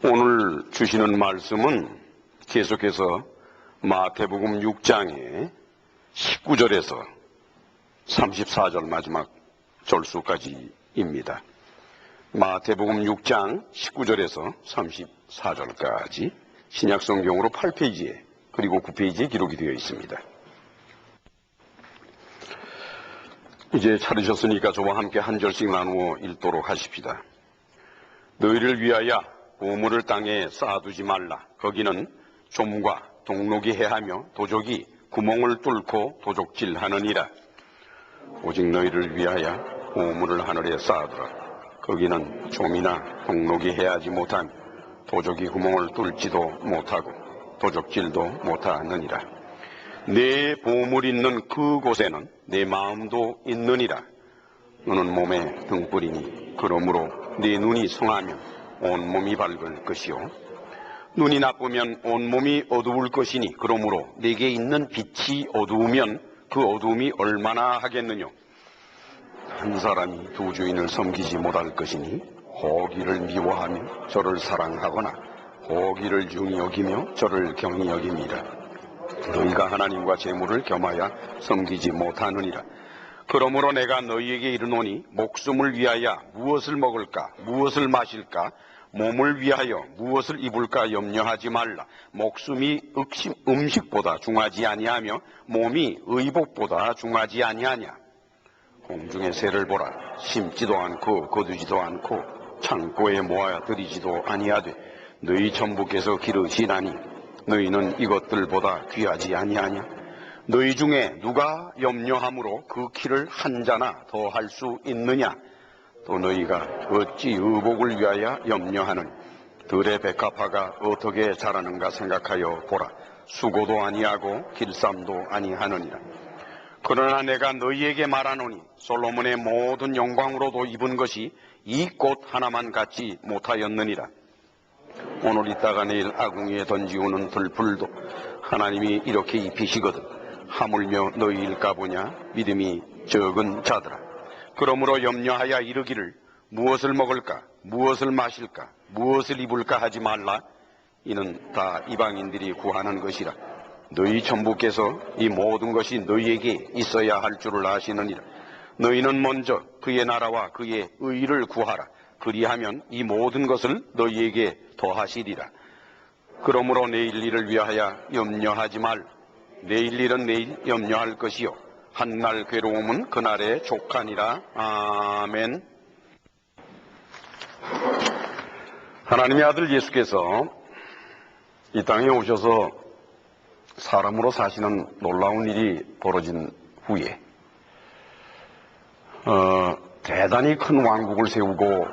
오늘 주시는 말씀은 계속해서 마태복음 6장의 19절에서 34절 마지막 절수까지입니다. 마태복음 6장 19절에서 34절까지 신약성경으로 8페이지에 그리고 9페이지에 기록이 되어 있습니다. 이제 찾으셨으니까 저와 함께 한 절씩 나누어 읽도록 하십시다. 너희를 위하여 보물을 땅에 쌓아두지 말라. 거기는 좀과 동록이 해하며 도적이 구멍을 뚫고 도적질하느니라. 오직 너희를 위하여 보물을 하늘에 쌓아두라. 거기는 좀이나 동록이 해하지 못하며 도적이 구멍을 뚫지도 못하고 도적질도 못하느니라. 내 보물 있는 그곳에는 내 마음도 있느니라. 너는 몸에 등불이니 그러므로 네 눈이 성하면 온몸이 밝을 것이요 눈이 나쁘면 온몸이 어두울 것이니 그러므로 네게 있는 빛이 어두우면 그 어두움이 얼마나 하겠느냐. 한 사람이 두 주인을 섬기지 못할 것이니 호기를 미워하며 저를 사랑하거나 호기를 중히 여기며 저를 경히 여깁니다. 너희가 하나님과 재물을 겸하여 섬기지 못하느니라. 그러므로 내가 너희에게 이르노니 목숨을 위하여 무엇을 먹을까 무엇을 마실까 몸을 위하여 무엇을 입을까 염려하지 말라. 목숨이 음식보다 중하지 아니하며 몸이 의복보다 중하지 아니하냐. 공중의 새를 보라. 심지도 않고 거두지도 않고 창고에 모아 들이지도 아니하되 너희 천부께서 기르시나니 너희는 이것들보다 귀하지 아니하냐. 너희 중에 누가 염려함으로 그 키를 한 자나 더 할 수 있느냐. 또 너희가 어찌 의복을 위하여 염려하느니 들의 백합화가 어떻게 자라는가 생각하여 보라. 수고도 아니하고 길쌈도 아니하느니라. 그러나 내가 너희에게 말하노니 솔로몬의 모든 영광으로도 입은 것이 이 꽃 하나만 갖지 못하였느니라. 오늘 있다가 내일 아궁이에 던지우는 들풀도 하나님이 이렇게 입히시거든 하물며 너희일까 보냐. 믿음이 적은 자들아. 그러므로 염려하여 이르기를 무엇을 먹을까 무엇을 마실까 무엇을 입을까 하지 말라. 이는 다 이방인들이 구하는 것이라. 너희 천부께서 이 모든 것이 너희에게 있어야 할 줄을 아시느니라. 너희는 먼저 그의 나라와 그의 의를 구하라. 그리하면 이 모든 것을 너희에게 더하시리라. 그러므로 내일 일을 위하여 염려하지 말. 내일 일은 내일 염려할 것이요 한날 괴로움은 그날의 족하니라. 아멘. 하나님의 아들 예수께서 이 땅에 오셔서 사람으로 사시는 놀라운 일이 벌어진 후에 대단히 큰 왕국을 세우고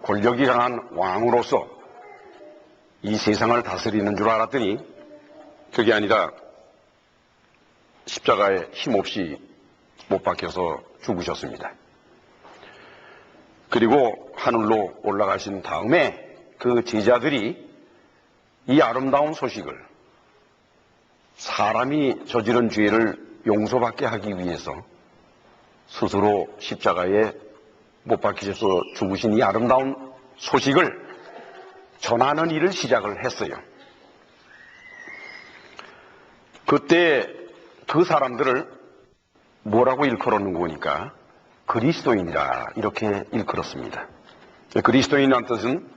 권력이 강한 왕으로서 이 세상을 다스리는 줄 알았더니 그게 아니라 십자가에 힘없이 못 박혀서 죽으셨습니다. 그리고 하늘로 올라가신 다음에 그 제자들이 이 아름다운 소식을 사람이 저지른 죄를 용서받게 하기 위해서 스스로 십자가에 못 박히셔서 죽으신 이 아름다운 소식을 전하는 일을 시작을 했어요. 그때 그 사람들을 뭐라고 일컬었는 거니까 그리스도인이라 이렇게 일컬었습니다. 그리스도인이라는 뜻은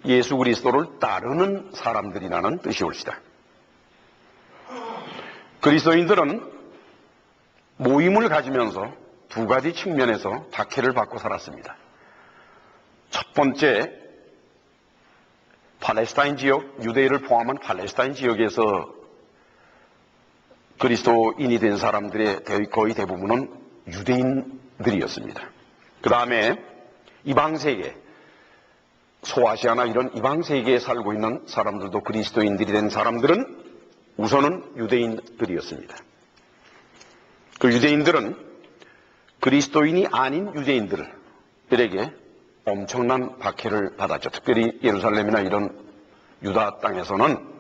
예수 그리스도를 따르는 사람들이라는 뜻이 옳시다. 그리스도인들은 모임을 가지면서 두 가지 측면에서 박해를 받고 살았습니다. 첫 번째, 팔레스타인 지역, 유대인을 포함한 팔레스타인 지역에서 그리스도인이 된 사람들의 거의 대부분은 유대인들이었습니다. 그 다음에 이방세계, 소아시아나 이런 이방세계에 살고 있는 사람들도 그리스도인들이 된 사람들은 우선은 유대인들이었습니다. 그 유대인들은 그리스도인이 아닌 유대인들에게 엄청난 박해를 받았죠. 특별히 예루살렘이나 이런 유다 땅에서는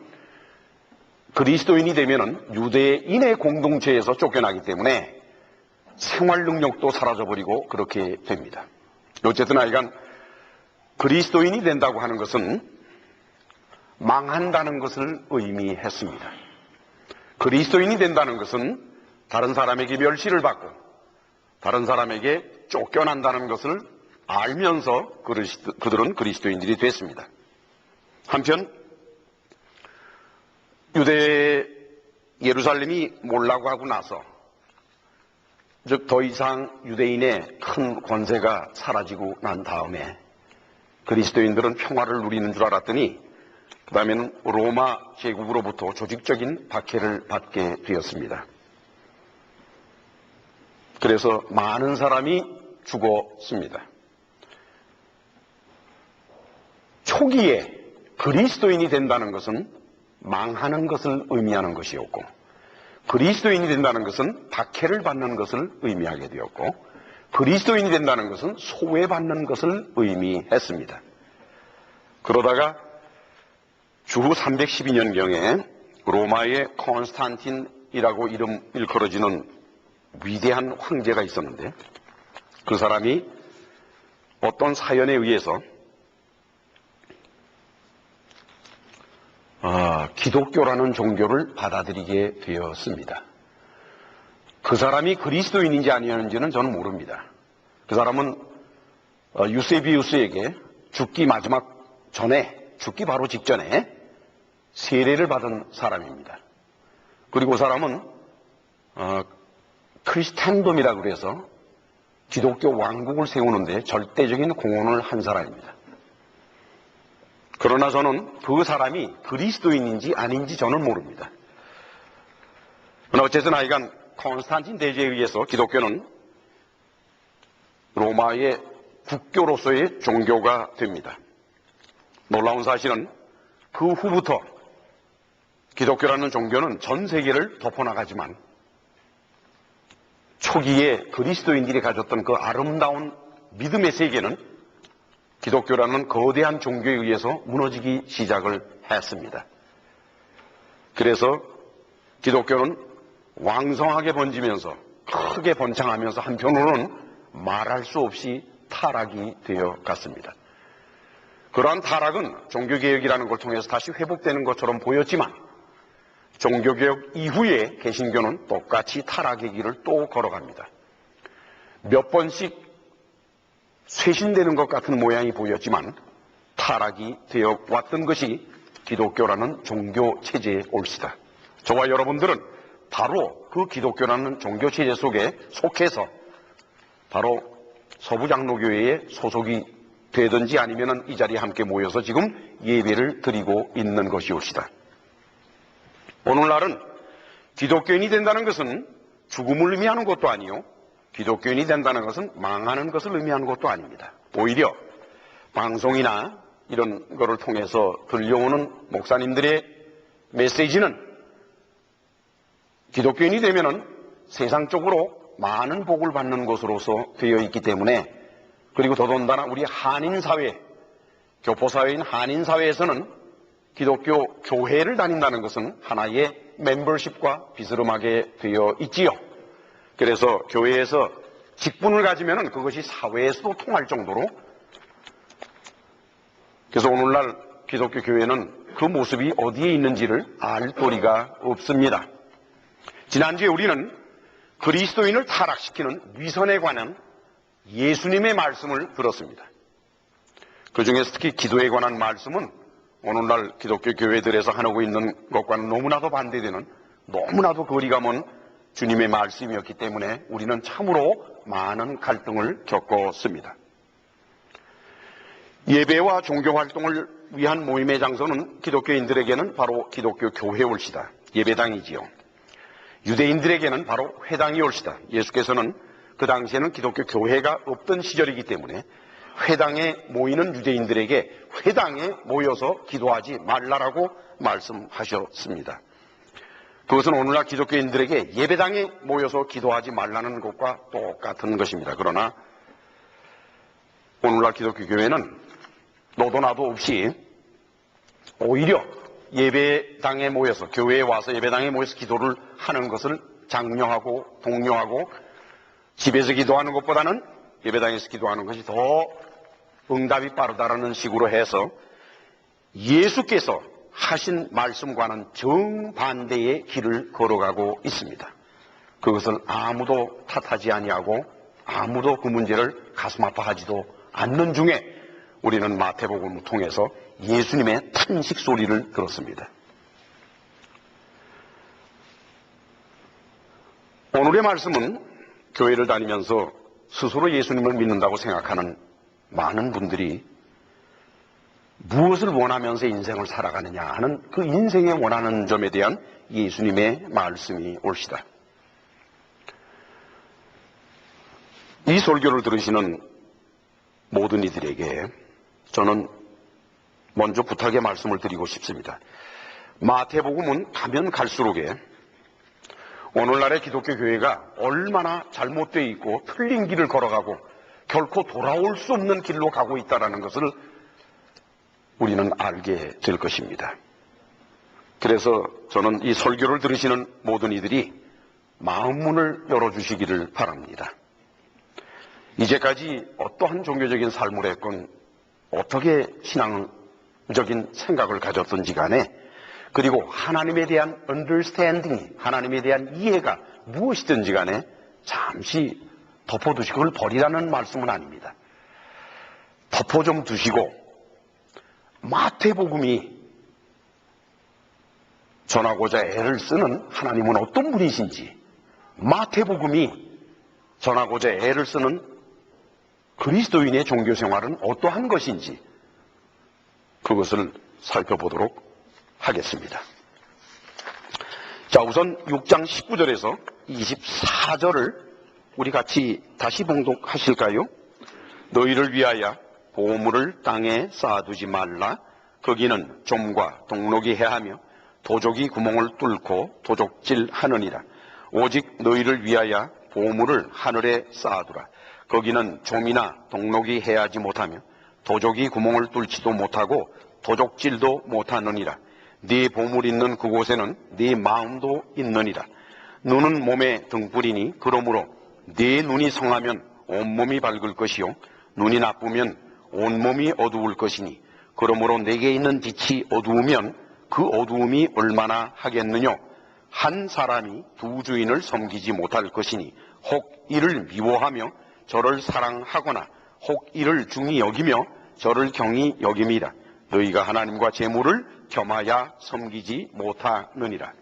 그리스도인이 되면은 유대인의 공동체에서 쫓겨나기 때문에 생활 능력도 사라져버리고 그렇게 됩니다. 어쨌든 하여간 그리스도인이 된다고 하는 것은 망한다는 것을 의미했습니다. 그리스도인이 된다는 것은 다른 사람에게 멸시를 받고 다른 사람에게 쫓겨난다는 것을 알면서 그들은 그리스도인들이 됐습니다. 한편 유대 예루살렘이 몰라고 하고 나서, 즉 더 이상 유대인의 큰 권세가 사라지고 난 다음에 그리스도인들은 평화를 누리는 줄 알았더니 그 다음에는 로마 제국으로부터 조직적인 박해를 받게 되었습니다. 그래서 많은 사람이 죽었습니다. 초기에 그리스도인이 된다는 것은 망하는 것을 의미하는 것이었고, 그리스도인이 된다는 것은 박해를 받는 것을 의미하게 되었고, 그리스도인이 된다는 것은 소외받는 것을 의미했습니다. 그러다가 주후 312년경에 로마의 콘스탄틴이라고 이름 일컬어지는 위대한 황제가 있었는데, 그 사람이 어떤 사연에 의해서 기독교라는 종교를 받아들이게 되었습니다. 그 사람이 그리스도인인지 아니었는지는 저는 모릅니다. 그 사람은 유세비우스에게 죽기 바로 직전에 세례를 받은 사람입니다. 그리고 그 사람은 크리스탄돔이라고 그래서 기독교 왕국을 세우는데 절대적인 공헌을 한 사람입니다. 그러나 저는 그 사람이 그리스도인인지 아닌지 저는 모릅니다. 그러나 어쨌든 하여간 콘스탄틴 대제에 의해서 기독교는 로마의 국교로서의 종교가 됩니다. 놀라운 사실은 그 후부터 기독교라는 종교는 전 세계를 덮어나가지만 초기에 그리스도인들이 가졌던 그 아름다운 믿음의 세계는 기독교라는 거대한 종교에 의해서 무너지기 시작을 했습니다. 그래서 기독교는 왕성하게 번지면서 크게 번창하면서 한편으로는 말할 수 없이 타락이 되어 갔습니다. 그러한 타락은 종교개혁이라는 걸 통해서 다시 회복되는 것처럼 보였지만 종교개혁 이후에 개신교는 똑같이 타락의 길을 또 걸어갑니다. 몇 번씩 쇄신되는 것 같은 모양이 보였지만 타락이 되어 왔던 것이 기독교라는 종교 체제의 올시다. 저와 여러분들은 바로 그 기독교라는 종교 체제 속에 속해서 바로 서부장로교회에 소속이 되든지 아니면 이 자리에 함께 모여서 지금 예배를 드리고 있는 것이올시다. 오늘날은 기독교인이 된다는 것은 죽음을 의미하는 것도 아니요, 기독교인이 된다는 것은 망하는 것을 의미하는 것도 아닙니다. 오히려 방송이나 이런 거를 통해서 들려오는 목사님들의 메시지는 기독교인이 되면은 세상적으로 많은 복을 받는 것으로서 되어 있기 때문에, 그리고 더더군다나 우리 한인사회, 교포사회인 한인사회에서는 기독교 교회를 다닌다는 것은 하나의 멤버십과 비스름하게 되어 있지요. 그래서 교회에서 직분을 가지면 그것이 사회에서도 통할 정도로, 그래서 오늘날 기독교 교회는 그 모습이 어디에 있는지를 알 도리가 없습니다. 지난주에 우리는 그리스도인을 타락시키는 위선에 관한 예수님의 말씀을 들었습니다. 그 중에서 특히 기도에 관한 말씀은 오늘날 기독교 교회들에서 하고 있는 것과는 너무나도 반대되는, 너무나도 거리가 먼 주님의 말씀이었기 때문에 우리는 참으로 많은 갈등을 겪었습니다. 예배와 종교활동을 위한 모임의 장소는 기독교인들에게는 바로 기독교 교회 올시다, 예배당이지요. 유대인들에게는 바로 회당이 올시다. 예수께서는 그 당시에는 기독교 교회가 없던 시절이기 때문에 회당에 모이는 유대인들에게 회당에 모여서 기도하지 말라라고 말씀하셨습니다. 그것은 오늘날 기독교인들에게 예배당에 모여서 기도하지 말라는 것과 똑같은 것입니다. 그러나 오늘날 기독교 교회는 너도 나도 없이 오히려 예배당에 모여서, 교회에 와서 예배당에 모여서 기도를 하는 것을 장려하고 독려하고, 집에서 기도하는 것보다는 예배당에서 기도하는 것이 더 응답이 빠르다라는 식으로 해서 예수께서 하신 말씀과는 정반대의 길을 걸어가고 있습니다. 그것을 아무도 탓하지 아니하고 아무도 그 문제를 가슴 아파하지도 않는 중에 우리는 마태복음을 통해서 예수님의 탄식 소리를 들었습니다. 오늘의 말씀은 교회를 다니면서 스스로 예수님을 믿는다고 생각하는 많은 분들이 무엇을 원하면서 인생을 살아가느냐 하는 그 인생에 원하는 점에 대한 예수님의 말씀이 옳시다. 이 설교를 들으시는 모든 이들에게 저는 먼저 부탁의 말씀을 드리고 싶습니다. 마태복음은 가면 갈수록에 오늘날의 기독교 교회가 얼마나 잘못되어 있고 틀린 길을 걸어가고 결코 돌아올 수 없는 길로 가고 있다는 것을 우리는 알게 될 것입니다. 그래서 저는 이 설교를 들으시는 모든 이들이 마음문을 열어주시기를 바랍니다. 이제까지 어떠한 종교적인 삶을 했건 어떻게 신앙적인 생각을 가졌던지 간에 그리고 하나님에 대한 understanding, 하나님에 대한 이해가 무엇이든지 간에 잠시 덮어두시고 그걸 버리라는 말씀은 아닙니다. 덮어 좀 두시고 마태복음이 전하고자 애를 쓰는 하나님은 어떤 분이신지, 마태복음이 전하고자 애를 쓰는 그리스도인의 종교생활은 어떠한 것인지 그것을 살펴보도록 하겠습니다. 자, 우선 6장 19절에서 24절을 우리 같이 다시 봉독하실까요? 너희를 위하여 보물을 땅에 쌓아두지 말라. 거기는 좀과 동록이 해하며 도적이 구멍을 뚫고 도적질 하느니라. 오직 너희를 위하여 보물을 하늘에 쌓아두라. 거기는 좀이나 동록이 해하지 못하며 도적이 구멍을 뚫지도 못하고 도적질도 못하느니라. 네 보물 있는 그곳에는 네 마음도 있느니라. 눈은 몸의 등불이니 그러므로 네 눈이 성하면 온몸이 밝을 것이요 눈이 나쁘면 온몸이 어두울 것이니 그러므로 내게 있는 빛이 어두우면 그 어두움이 얼마나 하겠느냐. 한 사람이 두 주인을 섬기지 못할 것이니 혹 이를 미워하며 저를 사랑하거나 혹 이를 중히 여기며 저를 경히 여김이라. 너희가 하나님과 재물을 겸하여 섬기지 못하느니라.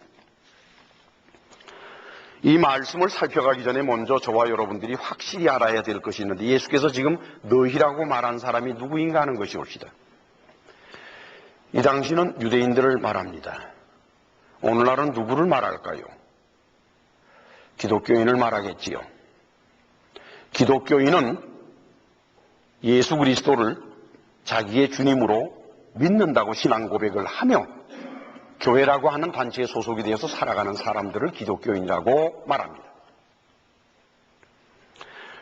이 말씀을 살펴가기 전에 먼저 저와 여러분들이 확실히 알아야 될 것이 있는데 예수께서 지금 너희라고 말한 사람이 누구인가 하는 것이 옳시다. 이 당시는 유대인들을 말합니다. 오늘날은 누구를 말할까요? 기독교인을 말하겠지요. 기독교인은 예수 그리스도를 자기의 주님으로 믿는다고 신앙 고백을 하며 교회라고 하는 단체에 소속이 되어서 살아가는 사람들을 기독교인이라고 말합니다.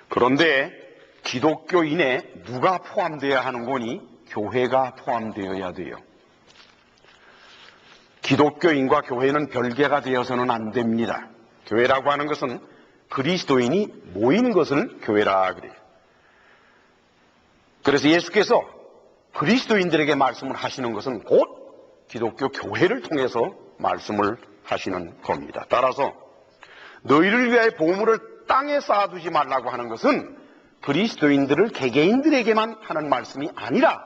그런데 기독교인에 누가 포함되어야 하는 거니? 교회가 포함되어야 돼요. 기독교인과 교회는 별개가 되어서는 안 됩니다. 교회라고 하는 것은 그리스도인이 모인 것을 교회라 그래요. 그래서 예수께서 그리스도인들에게 말씀을 하시는 것은 곧 기독교 교회를 통해서 말씀을 하시는 겁니다. 따라서 너희를 위하여 보물을 땅에 쌓아두지 말라고 하는 것은 그리스도인들을 개개인들에게만 하는 말씀이 아니라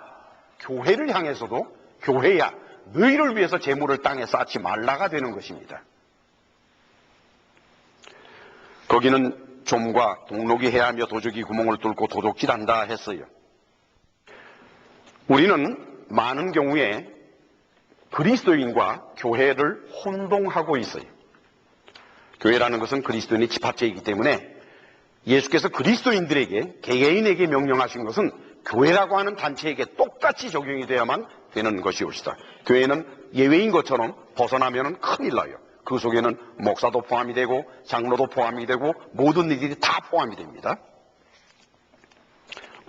교회를 향해서도 교회야 너희를 위해서 재물을 땅에 쌓지 말라가 되는 것입니다. 거기는 좀과 동록이 해하며 도적이 구멍을 뚫고 도둑질한다 했어요. 우리는 많은 경우에 그리스도인과 교회를 혼동하고 있어요. 교회라는 것은 그리스도인의 집합체이기 때문에 예수께서 그리스도인들에게 개개인에게 명령하신 것은 교회라고 하는 단체에게 똑같이 적용이 돼야만 되는 것이 옳시다. 교회는 예외인 것처럼 벗어나면 큰일 나요. 그 속에는 목사도 포함이 되고 장로도 포함이 되고 모든 일들이 다 포함이 됩니다.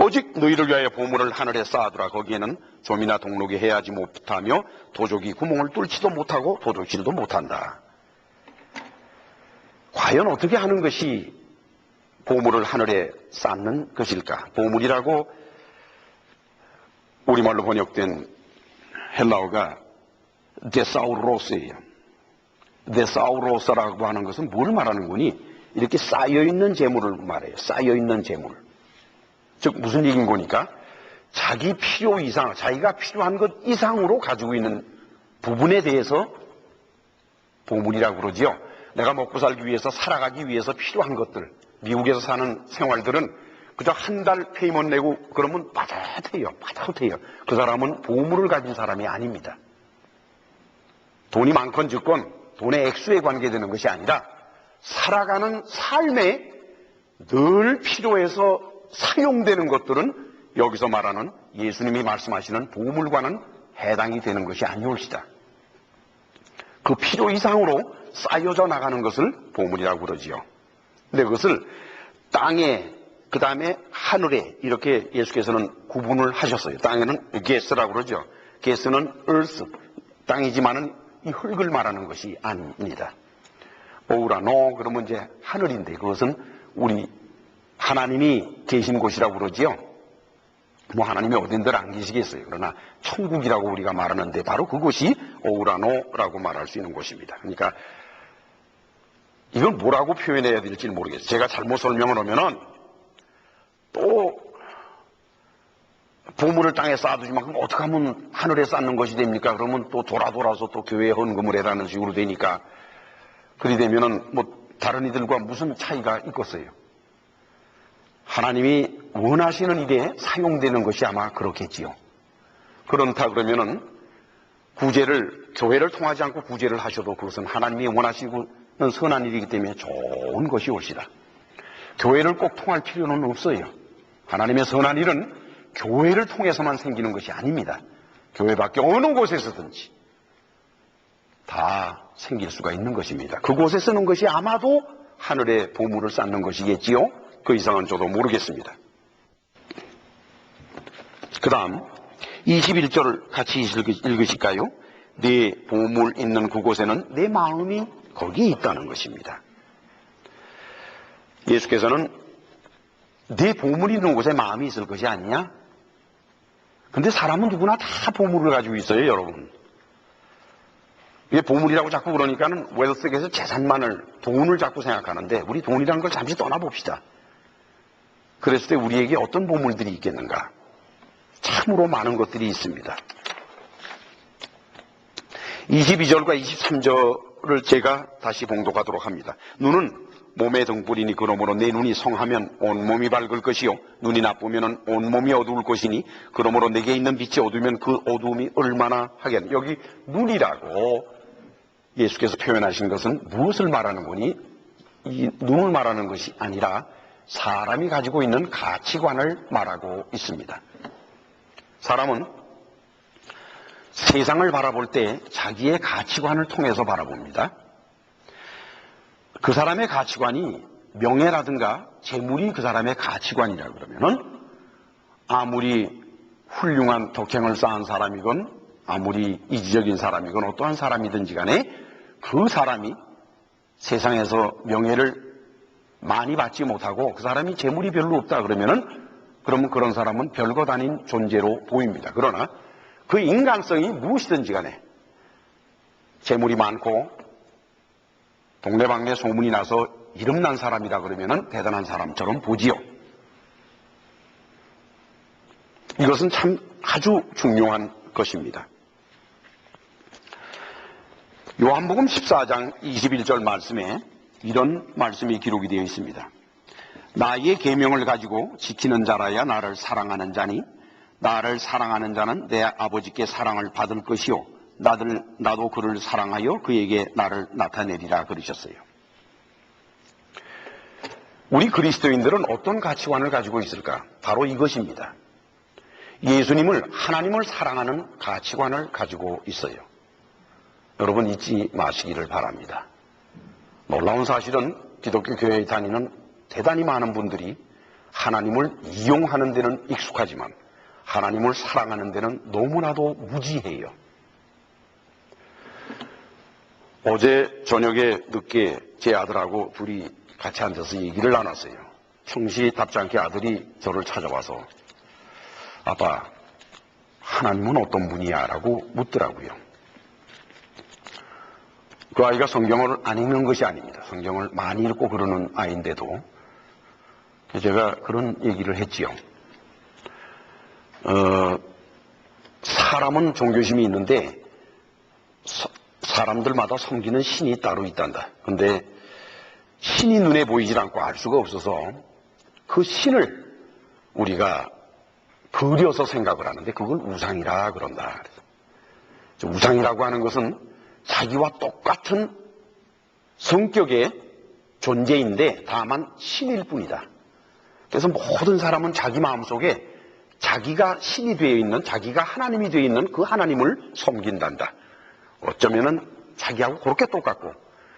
오직 너희를 위하여 보물을 하늘에 쌓아두라. 거기에는 좀이나 동록이 해하지 못하며 도적이 구멍을 뚫지도 못하고 도둑질도 못한다. 과연 어떻게 하는 것이 보물을 하늘에 쌓는 것일까? 보물이라고 우리말로 번역된 헬라어가 데사우로스예요. 데사우로스라고 하는 것은 뭘 말하는 거니? 이렇게 쌓여있는 재물을 말해요. 쌓여있는 재물. 즉 무슨 얘기인 거니까 자기 필요 이상, 자기가 필요한 것 이상으로 가지고 있는 부분에 대해서 보물이라고 그러지요. 내가 먹고 살기 위해서, 살아가기 위해서 필요한 것들, 미국에서 사는 생활들은 그저 한 달 페이먼 내고 그러면 빠듯해요. 그 사람은 보물을 가진 사람이 아닙니다. 돈이 많건 적건 돈의 액수에 관계되는 것이 아니라 살아가는 삶에 늘 필요해서 사용되는 것들은 여기서 말하는 예수님이 말씀하시는 보물과는 해당이 되는 것이 아니올시다. 그 필요 이상으로 쌓여져 나가는 것을 보물이라고 그러지요. 근데 그것을 땅에, 그 다음에 하늘에 이렇게 예수께서는 구분을 하셨어요. 땅에는 게스라고 그러죠. 게스는 earth, 땅이지만은 이 흙을 말하는 것이 아닙니다. 오우라노 그러면 이제 하늘인데 그것은 우리 하나님이 계신 곳이라고 그러지요. 뭐 하나님이 어딘들 안 계시겠어요. 그러나 천국이라고 우리가 말하는데 바로 그곳이 오우라노라고 말할 수 있는 곳입니다. 그러니까 이걸 뭐라고 표현해야 될지 모르겠어요. 제가 잘못 설명을 하면은 또 보물을 땅에 쌓아두지만 그럼 어떻게 하면 하늘에 쌓는 것이 됩니까? 그러면 또 돌아서 또 교회에 헌금을 해라는 식으로 되니까 그리 되면은 뭐 다른 이들과 무슨 차이가 있겠어요? 하나님이 원하시는 일에 사용되는 것이 아마 그렇겠지요. 그렇다 그러면은 구제를, 교회를 통하지 않고 구제를 하셔도 그것은 하나님이 원하시는 선한 일이기 때문에 좋은 것이 올시다. 교회를 꼭 통할 필요는 없어요. 하나님의 선한 일은 교회를 통해서만 생기는 것이 아닙니다. 교회 밖에 어느 곳에서든지 다 생길 수가 있는 것입니다. 그곳에 쓰는 것이 아마도 하늘의 보물을 쌓는 것이겠지요. 그 이상은 저도 모르겠습니다. 그 다음 21절을 같이 읽으실까요? 네 보물 있는 그곳에는 내 마음이 거기에 있다는 것입니다. 예수께서는 네 보물이 있는 곳에 마음이 있을 것이 아니냐? 근데 사람은 누구나 다 보물을 가지고 있어요, 여러분. 이게 보물이라고 자꾸 그러니까는 웰스에서 재산만을, 돈을 자꾸 생각하는데 우리 돈이라는 걸 잠시 떠나봅시다. 그랬을 때 우리에게 어떤 보물들이 있겠는가? 참으로 많은 것들이 있습니다. 22절과 23절을 제가 다시 봉독하도록 합니다. 눈은 몸의 등불이니 그러므로 내 눈이 성하면 온몸이 밝을 것이요 눈이 나쁘면 온몸이 어두울 것이니 그러므로 내게 있는 빛이 어두우면 그 어두움이 얼마나 하겠느냐. 여기 눈이라고 예수께서 표현하신 것은 무엇을 말하는 거니? 이 눈을 말하는 것이 아니라 사람이 가지고 있는 가치관을 말하고 있습니다. 사람은 세상을 바라볼 때 자기의 가치관을 통해서 바라봅니다. 그 사람의 가치관이 명예라든가 재물이 그 사람의 가치관이라 그러면은 아무리 훌륭한 덕행을 쌓은 사람이건 아무리 이지적인 사람이건 어떠한 사람이든지 간에 그 사람이 세상에서 명예를 많이 받지 못하고 그 사람이 재물이 별로 없다 그러면은 그러면 그런 사람은 별것 아닌 존재로 보입니다. 그러나 그 인간성이 무엇이든지 간에 재물이 많고 동네방네 소문이 나서 이름난 사람이다 그러면은 대단한 사람처럼 보지요. 이것은 참 아주 중요한 것입니다. 요한복음 14장 21절 말씀에 이런 말씀이 기록이 되어 있습니다. 나의 계명을 가지고 지키는 자라야 나를 사랑하는 자니 나를 사랑하는 자는 내 아버지께 사랑을 받을 것이요 나도 그를 사랑하여 그에게 나를 나타내리라 그러셨어요. 우리 그리스도인들은 어떤 가치관을 가지고 있을까? 바로 이것입니다. 예수님을, 하나님을 사랑하는 가치관을 가지고 있어요. 여러분 잊지 마시기를 바랍니다. 놀라운 사실은 기독교 교회에 다니는 대단히 많은 분들이 하나님을 이용하는 데는 익숙하지만 하나님을 사랑하는 데는 너무나도 무지해요. 어제 저녁에 늦게 제 아들하고 둘이 같이 앉아서 얘기를 나눴어요. 평시 답지 않게 아들이 저를 찾아와서 아빠, 하나님은 어떤 분이야? 라고 묻더라고요. 그 아이가 성경을 안 읽는 것이 아닙니다. 성경을 많이 읽고 그러는 아이인데도 제가 그런 얘기를 했지요. 사람은 종교심이 있는데 사람들마다 섬기는 신이 따로 있단다. 근데 신이 눈에 보이질 않고 알 수가 없어서 그 신을 우리가 그려서 생각을 하는데 그걸 우상이라 그런다. 그래서 우상이라고 하는 것은 자기와 똑같은 성격의 존재인데 다만 신일 뿐이다. 그래서 모든 사람은 자기 마음속에 자기가 신이 되어 있는, 자기가 하나님이 되어 있는 그 하나님을 섬긴단다. 어쩌면은 자기하고 그렇게 똑같고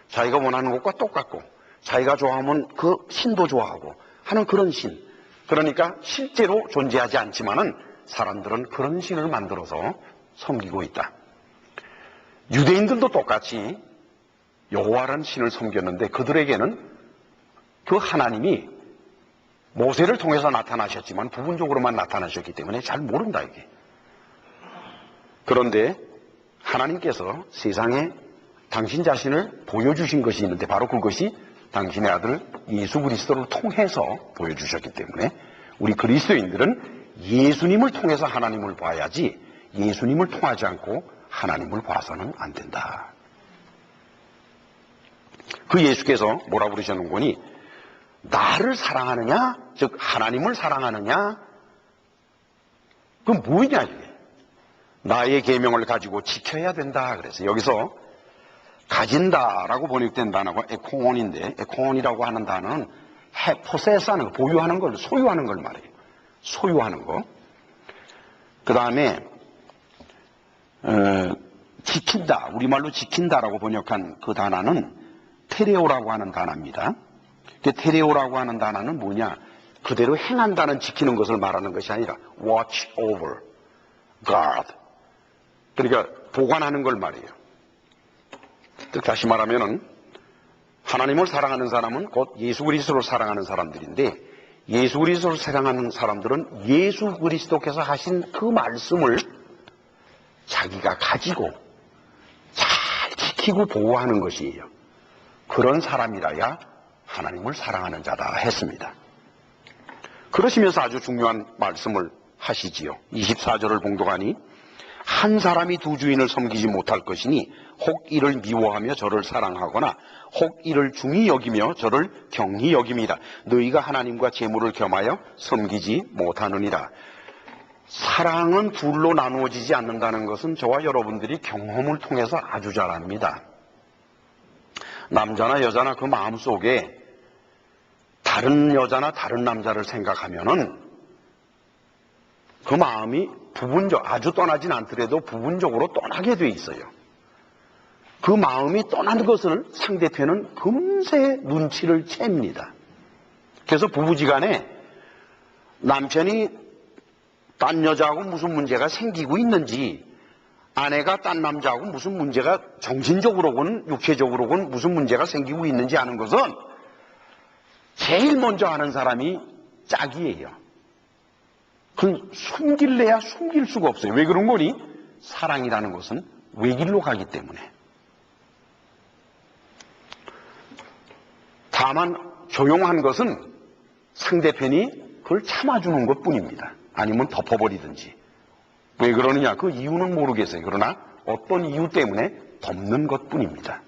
자기가 원하는 것과 똑같고 자기가 좋아하면 그 신도 좋아하고 하는 그런 신. 그러니까 실제로 존재하지 않지만은 사람들은 그런 신을 만들어서 섬기고 있다. 유대인들도 똑같이 여호와라는 신을 섬겼는데 그들에게는 그 하나님이 모세를 통해서 나타나셨지만 부분적으로만 나타나셨기 때문에 잘 모른다 이게. 그런데 하나님께서 세상에 당신 자신을 보여주신 것이 있는데 바로 그것이 당신의 아들 예수 그리스도를 통해서 보여주셨기 때문에 우리 그리스도인들은 예수님을 통해서 하나님을 봐야지 예수님을 통하지 않고 하나님을 봐서는 안 된다. 그 예수께서 뭐라 그러셨는 거니? 나를 사랑하느냐? 즉 하나님을 사랑하느냐? 그건 뭐냐 이게? 나의 계명을 가지고 지켜야 된다. 그래서 여기서 가진다라고 번역된 단어가 에코온인데 에코온이라고 하는 단어는 포세스하는 거, 보유하는 걸, 소유하는 걸 말해요. 소유하는 거. 그 다음에 지킨다, 우리말로 지킨다라고 번역한 그 단어는 테레오라고 하는 단어입니다. 그 테레오라고 하는 단어는 뭐냐? 그대로 행한다는 지키는 것을 말하는 것이 아니라 watch over, guard. 그러니까 보관하는 걸 말이에요. 즉 다시 말하면은 하나님을 사랑하는 사람은 곧 예수 그리스도를 사랑하는 사람들인데 예수 그리스도를 사랑하는 사람들은 예수 그리스도께서 하신 그 말씀을 자기가 가지고 잘 지키고 보호하는 것이에요. 그런 사람이라야 하나님을 사랑하는 자다 했습니다. 그러시면서 아주 중요한 말씀을 하시지요. 24절을 봉독하니 한 사람이 두 주인을 섬기지 못할 것이니 혹 이를 미워하며 저를 사랑하거나 혹 이를 중히 여기며 저를 경히 여김이라. 너희가 하나님과 재물을 겸하여 섬기지 못하느니라. 사랑은 둘로 나누어지지 않는다는 것은 저와 여러분들이 경험을 통해서 아주 잘 압니다. 남자나 여자나 그 마음속에 다른 여자나 다른 남자를 생각하면은 그 마음이 아주 떠나진 않더라도 부분적으로 떠나게 돼 있어요. 그 마음이 떠나는 것을 상대편은 금세 눈치를 챕니다. 그래서 부부지간에 남편이 딴 여자하고 무슨 문제가 생기고 있는지 아내가 딴 남자하고 무슨 문제가 정신적으로건 육체적으로건 무슨 문제가 생기고 있는지 아는 것은 제일 먼저 아는 사람이 짝이에요. 그건 숨길래야 숨길 수가 없어요. 왜 그런 거니? 사랑이라는 것은 외길로 가기 때문에. 다만 조용한 것은 상대편이 그걸 참아주는 것뿐입니다. 아니면 덮어버리든지. 왜 그러느냐? 그 이유는 모르겠어요. 그러나 어떤 이유 때문에 덮는 것뿐입니다.